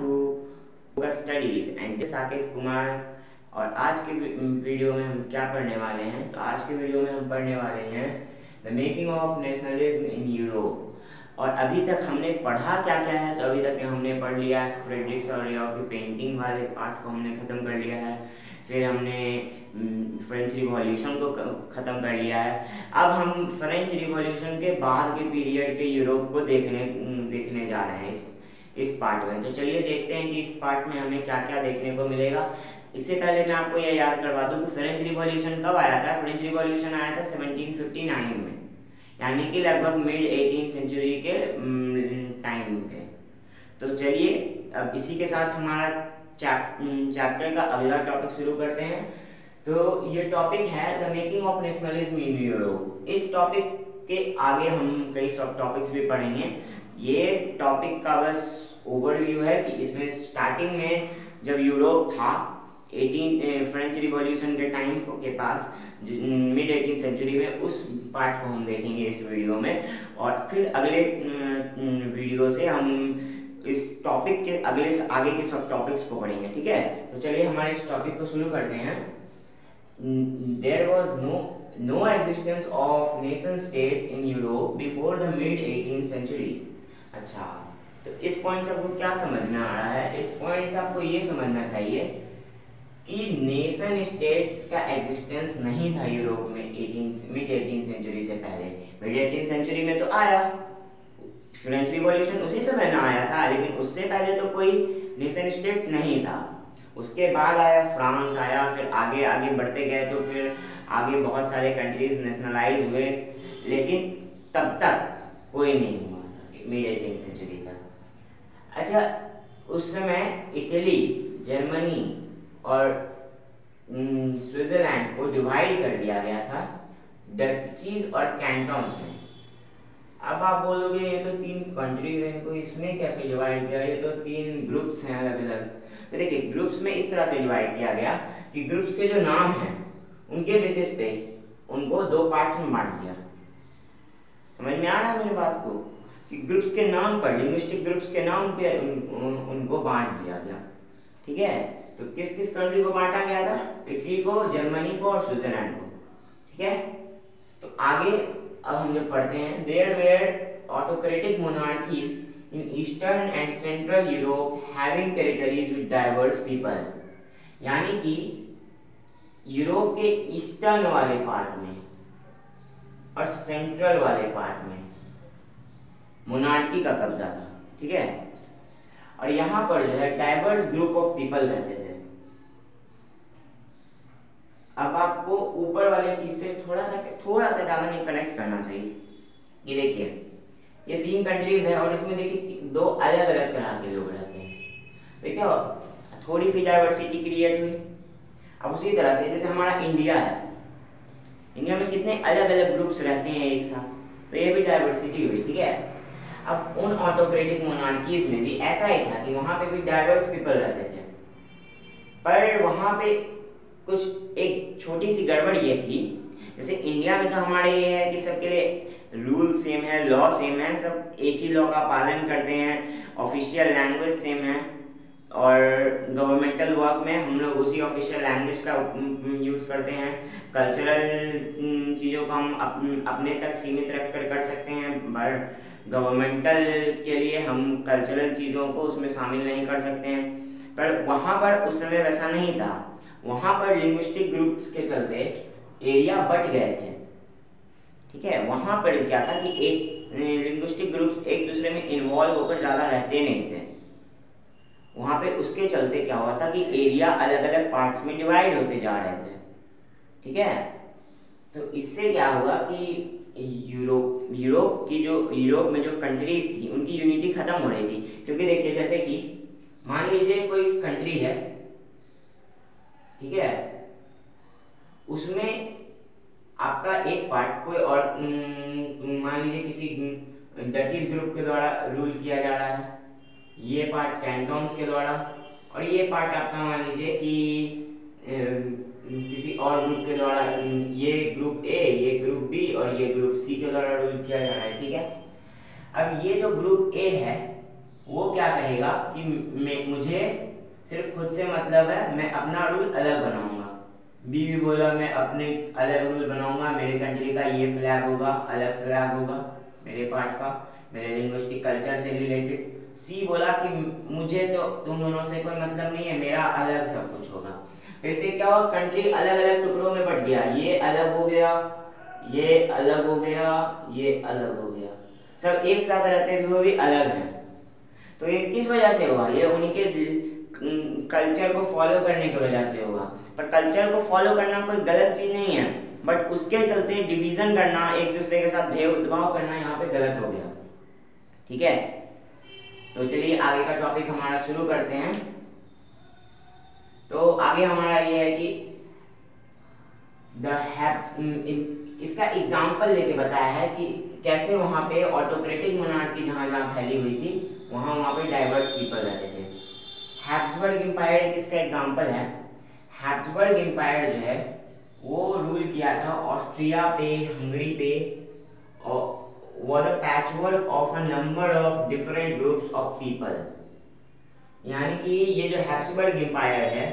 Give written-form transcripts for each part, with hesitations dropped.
To studies and Saket Kumar. और आज के वीडियो में हम क्या पढ़ने वाले हैं, तो आज के वीडियो में हम पढ़ने वाले हैं the making of nationalism in Europe. और अभी तक हमने पढ़ा क्या क्या है, तो अभी तक हमने पढ़ लिया है फ्रेडरिक सॉरेल की पेंटिंग वाले पार्ट को हमने ख़त्म कर लिया है, फिर हमने फ्रेंच रिवॉल्यूशन को ख़त्म कर लिया है। अब हम फ्रेंच रिवॉल्यूशन के बाद के पीरियड के यूरोप को देखने जा रहे हैं इस पार्ट में। तो चलिए देखते हैं कि इस पार्ट में हमें क्या क्या देखने को मिलेगा। इससे पहले मैं आपको यह याद करवा दूं कि फ्रेंच रिवॉल्यूशन कब आया था। फ्रेंच रिवॉल्यूशन आया था 1759 में, यानी कि लगभग मिड 18th सेंचुरी के टाइम पे। तो चलिए अब इसी के साथ हमारा चैप्टर का अगला टॉपिक शुरू करते हैं। तो ये टॉपिक है the making of nationalism in Europe. इस टॉपिक के आगे हम कई सब टॉपिक्स भी पढ़ेंगे। ये टॉपिक का बस ओवरव्यू है कि इसमें स्टार्टिंग में जब यूरोप था फ्रेंच रिवॉल्यूशन के टाइम के पास मिड 18th सेंचुरी में, उस पार्ट को हम देखेंगे इस वीडियो में। और फिर अगले वीडियो से हम इस टॉपिक के आगे के सब टॉपिक्स को पढ़ेंगे, ठीक है। तो चलिए हमारे इस टॉपिक को शुरू करते हैं। There was no existence of nation states in Europe before the mid 18th century. अच्छा, तो इस पॉइंट से आपको क्या समझ में आ रहा है? इस पॉइंट से आपको ये समझना चाहिए कि नेशन स्टेट्स का एग्जिस्टेंस नहीं था यूरोप में मिड 18th सेंचुरी से पहले। मिड 18th सेंचुरी में तो आया फ्रेंच रिवॉल्यूशन, उसी समय में आया था, लेकिन उससे पहले तो कोई नेशन स्टेट्स नहीं था। उसके बाद आया फ्रांस आया, फिर आगे आगे बढ़ते गए तो फिर आगे बहुत सारे कंट्रीज नेशनलाइज हुए, लेकिन तब तक कोई नहीं हुआ था मिड 18th सेंचुरी तक। अच्छा, उस समय इटली, जर्मनी और स्विट्जरलैंड को डिवाइड कर दिया गया था डचीज और कैंटन्स में। अब आप बोलोगे ये तो 3 कंट्रीज हैं, इनको इसमें कैसे डिवाइड किया? ये तो 3 ग्रुप्स हैं अलग अलग। तो देखिए ग्रुप्स में इस तरह से डिवाइड किया गया कि ग्रुप्स के जो नाम हैं उनके बेसिस पे उनको 2 पार्ट्स में बांट दिया। समझ में आ रहा है मेरी बात को कि ग्रुप्स के नाम पर, लिंग्विस्टिक ग्रुप्स के नाम पे उनको बांट दिया गया, ठीक है। तो किस किस कंट्री को बांटा गया था? इटली को, जर्मनी को और स्विट्जरलैंड को, ठीक है। तो आगे अब हम जब पढ़ते हैं, there were autocratic monarchies in eastern and central Europe having territories with diverse people. यानी कि यूरोप के ईस्टर्न वाले पार्ट में और सेंट्रल वाले पार्ट में मोनार्की का कब्जा था, ठीक है। और यहाँ पर जो है डाइवर्स ग्रुप ऑफ पीपल रहते थे। अब आपको ऊपर वाले चीज से थोड़ा सा ज़्यादा नहीं कनेक्ट करना चाहिए। ये देखिए ये 3 कंट्रीज है और इसमें देखिए 2 अलग अलग तरह के लोग रहते हैं। तो क्या थोड़ी सी डाइवर्सिटी क्रिएट हुई। अब उसी तरह से जैसे हमारा इंडिया है, इंडिया में कितने अलग अलग ग्रुप्स रहते हैं एक साथ, तो ये भी डाइवर्सिटी हुई, ठीक है। अब उन ऑटोक्रेटिक मोनार्कीज में भी ऐसा ही था कि वहां पे भी डाइवर्स पीपल रहते थे, पर वहां पे कुछ एक छोटी सी गड़बड़ ये थी। जैसे इंडिया में तो हमारे ये है कि सबके लिए रूल सेम है, लॉ सेम है, सब एक ही लॉ का पालन करते हैं, ऑफिशियल लैंग्वेज सेम है, और गवर्नमेंटल वर्क में हम लोग उसी ऑफिशियल लैंग्वेज का यूज़ करते हैं। कल्चरल चीज़ों को हम अपने तक सीमित रख कर सकते हैं, बट गवर्नमेंटल के लिए हम कल्चरल चीज़ों को उसमें शामिल नहीं कर सकते हैं। पर वहाँ पर उस समय वैसा नहीं था। वहाँ पर लिंग्विस्टिक ग्रुप्स के चलते एरिया बट गए थे, ठीक है। वहाँ पर क्या था कि एक लिंग्विस्टिक ग्रुप्स एक दूसरे में इन्वॉल्व होकर ज़्यादा रहते नहीं थे। वहाँ पे उसके चलते क्या हुआ था कि एरिया अलग अलग पार्ट्स में डिवाइड होते जा रहे थे, ठीक है। तो इससे क्या हुआ कि यूरोप में जो कंट्रीज थी उनकी यूनिटी खत्म हो रही थी। क्योंकि देखिए जैसे कि मान लीजिए कोई कंट्री है, ठीक है, उसमें आपका एक पार्ट कोई और मान लीजिए किसी डचीज ग्रुप के द्वारा रूल किया जा रहा है, ये पार्ट कैंटन्स के द्वारा, और ये पार्ट आपका मान लीजिए कि किसी और ग्रुप के द्वारा, ये ग्रुप ए, ये ग्रुप बी और ये ग्रुप सी के द्वारा रूल किया जा रहा है, ठीक है। अब ये जो ग्रुप ए है वो क्या कहेगा कि मुझे सिर्फ खुद से मतलब है, मैं अपना रूल अलग बनाऊंगा। बी भी बोला मैं अपने अलग रूल बनाऊंगा, मेरे कंट्री का ये फ्लैग होगा, अलग फ्लैग होगा मेरे पार्ट का, मेरे लिंग्विस्टिक कल्चर से रिलेटेड। सी बोला कि मुझे तो तुम दोनों से कोई मतलब नहीं है, मेरा अलग सब कुछ होगा। तो इससे क्या हुआ, कंट्री अलग अलग टुकड़ों में बट गया, ये अलग हो गया, ये अलग हो गया, ये अलग हो गया, सब एक साथ रहते हुए भी अलग हैं। तो ये किस वजह से हुआ, ये उनके कल्चर को फॉलो करने की वजह से होगा। पर कल्चर को फॉलो करना कोई गलत चीज नहीं है, बट उसके चलते डिवीजन करना, एक दूसरे के साथ भेदभाव करना यहाँ पे गलत हो गया। ठीक है, तो चलिए आगे का टॉपिक हमारा शुरू करते हैं। तो आगे हमारा ये है कि इसका एग्जाम्पल लेके बताया है कि कैसे वहां पे ऑटोक्रेटिक मोनार्की जहां जहां फैली हुई थी वहां पे डाइवर्स पीपल रहते थे। हैब्सबर्ग एम्पायर एक इसका एग्जाम्पल है। हैब्सबर्ग एम्पायर जो है वो रूल किया था ऑस्ट्रिया पे, हंगरी पे, और was a patchwork of a number of different groups of people। यानी कि ये जो हैब्सबर्ग एम्पायर है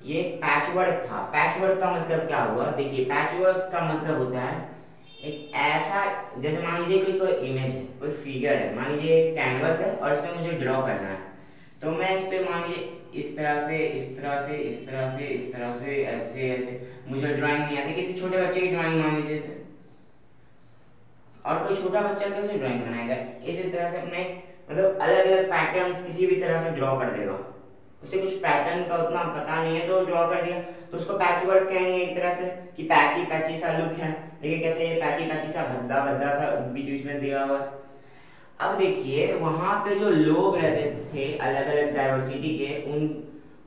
ये पैचवर्क था। पैचवर्क का मतलब क्या हुआ, देखिए पैचवर्क का मतलब होता है एक ऐसा, जैसे मान लीजिए कोई इमेज है, कोई फिगर है, मान लीजिए कैनवस है और इसमें मुझे ड्रॉ करना है, तो मैं इस पे मान लीजिए इस तरह से, इस तरह से, इस तरह से, इस तरह से, ऐसे ऐसे, मुझे ड्राइंग नहीं आती, किसी छोटे बच्चे की ड्राइंग मान लीजिए से, और कोई छोटा बच्चा कैसे ड्राइंग बनाएगा, इस तरह से अपने मतलब अलग अलग पैटर्न्स किसी भी तरह से ड्रॉ कर देगा, उसे कुछ पैटर्न का उतना पता नहीं है तो ड्रॉ कर दिया, तो उसको पैचवर्क कहेंगे एक तरह से कि पैची पैची सा लुक है। देखिए कैसे ये पैची पैची सा भद्दा भद्दा सा बीच बीच में दिया हुआ है। अब देखिए वहां पे जो लोग रहते थे अलग अलग डाइवर्सिटी के,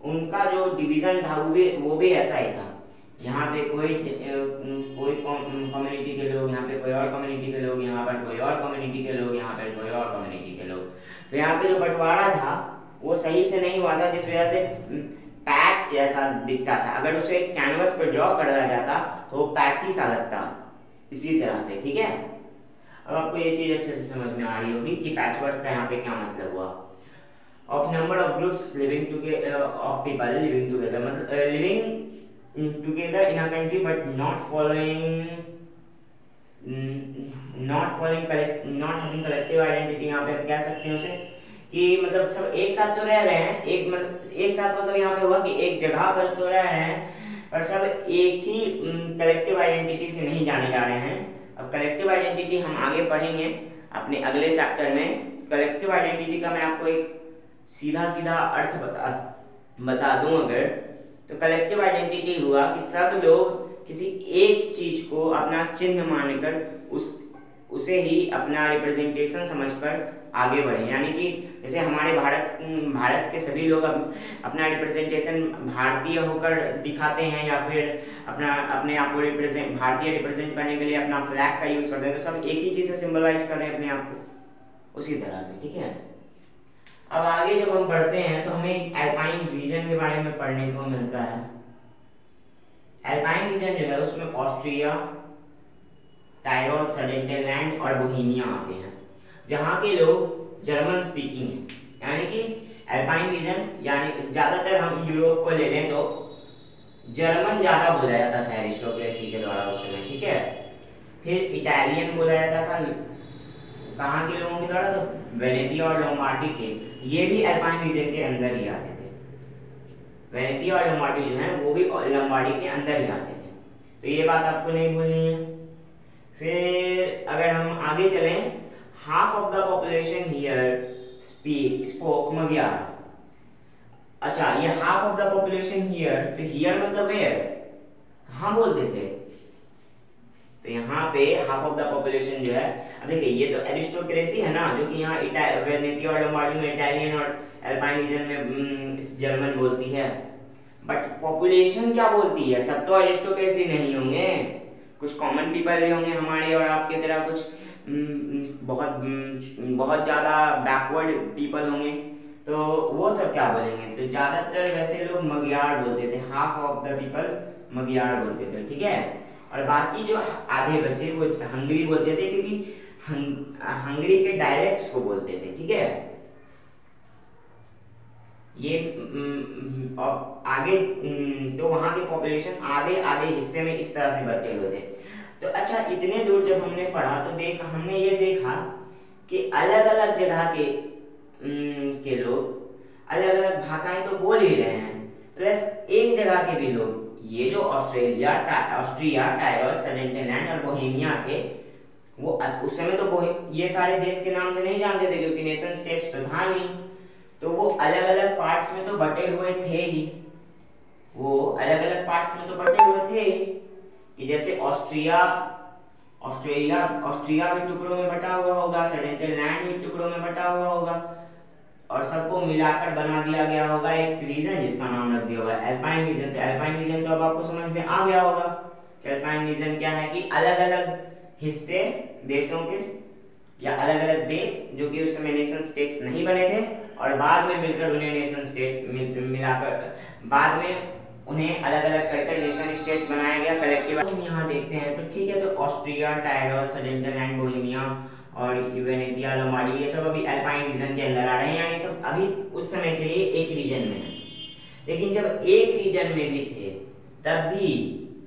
उनका जो डिवीजन था वो भी ऐसा ही था। यहाँ पे कोई कम्युनिटी के लोग, यहाँ पे कोई और कम्युनिटी के लोग, यहाँ पर कोई और कम्युनिटी के लोग, यहाँ पर कोई और कम्युनिटी के लोग। तो यहाँ पे जो बंटवारा था वो सही से नहीं हुआ था, जिस वजह से पैच जैसा दिखता था। अगर उसे कैनवस पर ड्रॉ कर दिया जाता तो वो पैची सा लगता, इसी तरह से। ठीक है, अब आपको ये चीज अच्छे से समझ में आ रही होगी कि पैचवर्क का यहाँ पे क्या मतलब हुआ। Of number of groups living together, of people living together, मतलब living together in a country but not having collective identity। यहाँ पे हम कह सकते हैं उसे कि मतलब सब एक साथ तो रह रहे हैं, एक साथ मतलब यहाँ पे हुआ कि एक जगह पर तो रह रहे हैं पर सब एक ही कलेक्टिव आइडेंटिटी से नहीं जाने जा रहे हैं। अब कलेक्टिव आइडेंटिटी हम आगे पढ़ेंगे अपने अगले चैप्टर में। कलेक्टिव आइडेंटिटी का मैं आपको एक सीधा सीधा अर्थ बता दूं अगर, तो कलेक्टिव आइडेंटिटी हुआ कि सब लोग किसी एक चीज को अपना चिन्ह मानकर उसे ही अपना रिप्रेजेंटेशन समझकर आगे बढ़े। यानी कि जैसे हमारे भारत के सभी लोग अपना रिप्रेजेंटेशन भारतीय होकर दिखाते हैं, या फिर अपने आप को भारतीय रिप्रेजेंट करने के लिए अपना फ्लैग का यूज करते हैं, तो सब एक ही चीज से सिंबलाइज कर रहे हैं अपने आप को, उसी तरह से। ठीक है, अब आगे जब हम बढ़ते हैं तो हमें एक एल्पाइन रीजन के बारे में पढ़ने को मिलता है। एल्पाइन रीजन जो है उसमें ऑस्ट्रिया, टायरोल, सडेनलैंड और बोहेमिया आते हैं, जहाँ के लोग जर्मन स्पीकिंग है। यानी कि एल्पाइन रीजन, यानी ज्यादातर हम यूरोप को ले लें तो जर्मन ज्यादा बोला जाता था एरिस्टोक्रेसी के द्वारा उस समय। ठीक है, फिर इटालियन बोला जाता था कहाँ के लोगों के द्वारा, तो वेनेतिया और लोम्बार्डी के, ये भी एल्पाइन रीजन के अंदर ही आते थे। वेनेतिया और लोम्बार्डी जो है वो भी लोम्बार्डी के अंदर ही आते थे, तो ये बात आपको नहीं भूलनी है। फिर अगर हम आगे चलें, half of the population here spoke Magyar. अच्छा, ये half of the population here, तो हियर मतलब वेयर, कहाँ बोलते थे, तो यहाँ पे हाफ ऑफ द पॉपुलेशन जो है, अब देखिए ये तो एरिस्टोक्रेसी है ना, जो कि यहाँ वेनेतिया और लोम्बार्डी में इटालियन और एल्पाइन रीजन में जर्मन बोलती है, बट पॉपुलेशन क्या बोलती है, सब तो एरिस्टोक्रेसी नहीं होंगे, कुछ कॉमन पीपल भी होंगे हमारे और आपके तरह, कुछ बहुत ज़्यादा बैकवर्ड पीपल होंगे, तो वो सब क्या बोलेंगे, तो ज़्यादातर वैसे लोग मगियार बोलते थे, हाफ ऑफ द पीपल मगियार बोलते थे। ठीक है, और बाकी जो आधे बचे वो हंगरी बोलते थे, क्योंकि हंगरी के डायलेक्ट्स को बोलते थे। ठीक है, ये और आगे तो वहाँ की पॉपुलेशन आधे आधे हिस्से में इस तरह से बटे हुए थे। तो अच्छा, इतने दूर जब हमने पढ़ा तो हमने ये देखा कि अलग अलग जगह के लोग अलग अलग भाषाएं तो बोल ही रहे हैं, प्लस एक जगह के भी लोग, ये जो ऑस्ट्रिया, टायरल, सडेनलैंड और बोहेमिया थे, वो उस समय तो ये सारे देश के नाम से नहीं जानते थे क्योंकि नेशन स्टेट्स तो था नहीं, तो वो अलग अलग पार्ट्स में तो बटे हुए थे ही, वो अलग अलग पार्ट्स में तो बटे हुए थे ही, कि जैसे ऑस्ट्रिया भी टुकड़ों में बटा हुआ होगा, सडेनलैंड भी टुकड़ों में बटा हुआ होगा, और सबको मिलाकर बना दिया गया होगा एक रीजन जिसका नाम रख दिया होगा एल्पाइन रीजन। तो एल्पाइन रीजन तो अब आपको समझ में आ गया होगा कि एल्पाइन रीजन क्या है, कि अलग अलग हिस्से देशों के, या अलग अलग देश जो कि उस समय नेशन स्टेट्स नहीं बने थे और बाद में मिलकर उन्हें नेशन स्टेट्स मिलाकर बाद में उन्हें अलग अलग करके नेशन स्टेट्स बनाया गया कलेक्टिव। हम यहाँ देखते हैं तो ठीक है, तो ऑस्ट्रिया, टायरल, सडेनलैंड, बोहेमिया और वेनेजिया, लोम्बार्डी, ये सब अभी अल्पाइन रीजन के अंदर आ रहे हैं, यानी सब अभी उस समय के लिए एक रीजन में है। लेकिन जब एक रीजन में भी थे तब भी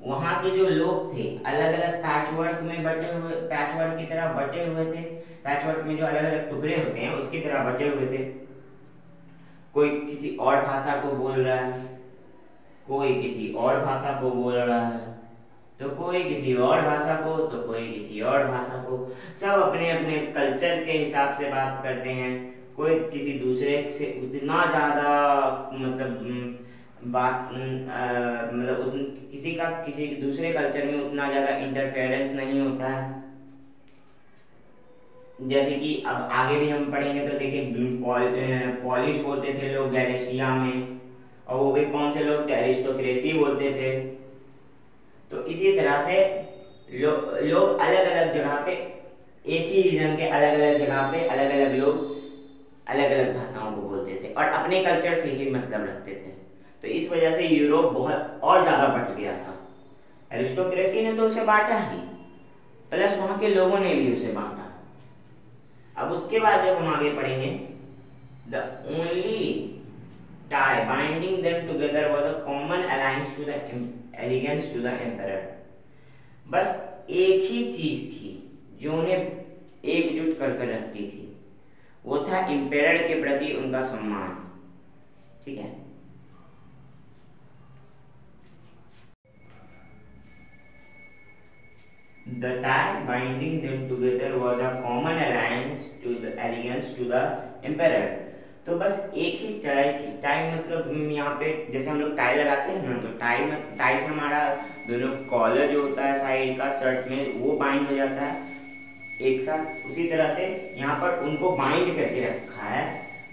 वहाँ के जो लोग थे अलग अलग पैचवर्क में बटे हुए, पैचवर्क की तरह बटे हुए थे, पैचवर्क में जो अलग अलग टुकड़े होते हैं उसकी तरह बटे हुए थे। कोई किसी और भाषा को बोल रहा है, कोई किसी और भाषा को बोल रहा है, तो कोई किसी और भाषा को, तो कोई किसी और भाषा को, सब अपने अपने कल्चर के हिसाब से बात करते हैं। कोई किसी दूसरे से उतना ज़्यादा किसी दूसरे कल्चर में उतना ज़्यादा इंटरफेरेंस नहीं होता है। जैसे कि अब आगे भी हम पढ़ेंगे तो देखिए पॉलिश बोलते थे लोग गैलिशिया में, और वो भी कौन से लोग थे, एरिस्टोक्रेसी बोलते थे। तो इसी तरह से लोग अलग अलग जगह पे, एक ही रीजन के अलग अलग जगह पे अलग अलग लोग अलग अलग भाषाओं को बोलते थे और अपने कल्चर से ही मतलब रखते थे। तो इस वजह से यूरोप बहुत और ज़्यादा बट गया था। एरिस्टोक्रेसी ने तो उसे बांटा ही, प्लस वहाँ के लोगों ने भी उसे बांटा। अब उसके बाद जब हम आगे पढ़ेंगे, the only tie binding them together was a common alliance to the allegiance to the emperor। बस एक ही चीज थी जो उन्हें एकजुट कर कर रखती थी, वो था एम्पेरर के प्रति उनका सम्मान। ठीक है, the tie binding them together was a common alliance to the allegiance to the emperor। तो बस एक ही टाई थी। टाई मतलब यहाँ पे जैसे हम लोग टाई लगाते हैं ना, तो टाई से हमारा दोनों कॉलर जो होता है साइड का शर्ट में वो बाइंड हो जाता है एक साथ। उसी तरह से यहाँ पर उनको बाइंड करके रखा है,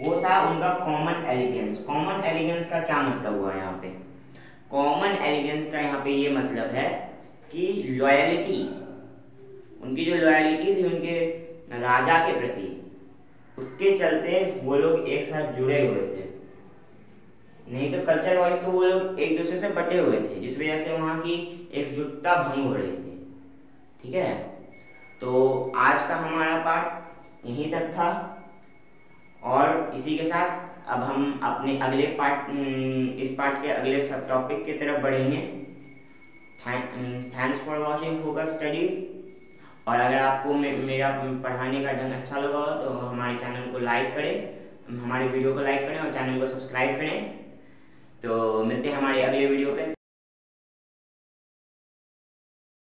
वो था उनका कॉमन एलिगेंस। कॉमन एलिगेंस का क्या मतलब हुआ यहाँ पे? कॉमन एलिगेंस का यहाँ पे ये मतलब है कि लॉयलिटी, उनकी जो लॉयलिटी थी उनके राजा के प्रति, उसके चलते वो लोग एक साथ जुड़े हुए थे। नहीं तो कल्चर वाइज तो वो लोग एक दूसरे से बटे हुए थे, जिस वजह से वहाँ की एकजुटता भंग हो रही थी। ठीक है, तो आज का हमारा पार्ट यहीं तक था, और इसी के साथ अब हम अपने अगले इस पार्ट के अगले सब टॉपिक की तरफ बढ़ेंगे। Thanks for watching focus studies. और अगर आपको मेरा पढ़ाने का ढंग अच्छा लगा हो तो हमारे चैनल को लाइक करें, हमारे वीडियो को लाइक करें और चैनल को सब्सक्राइब करें। तो मिलते हैं हमारे अगले वीडियो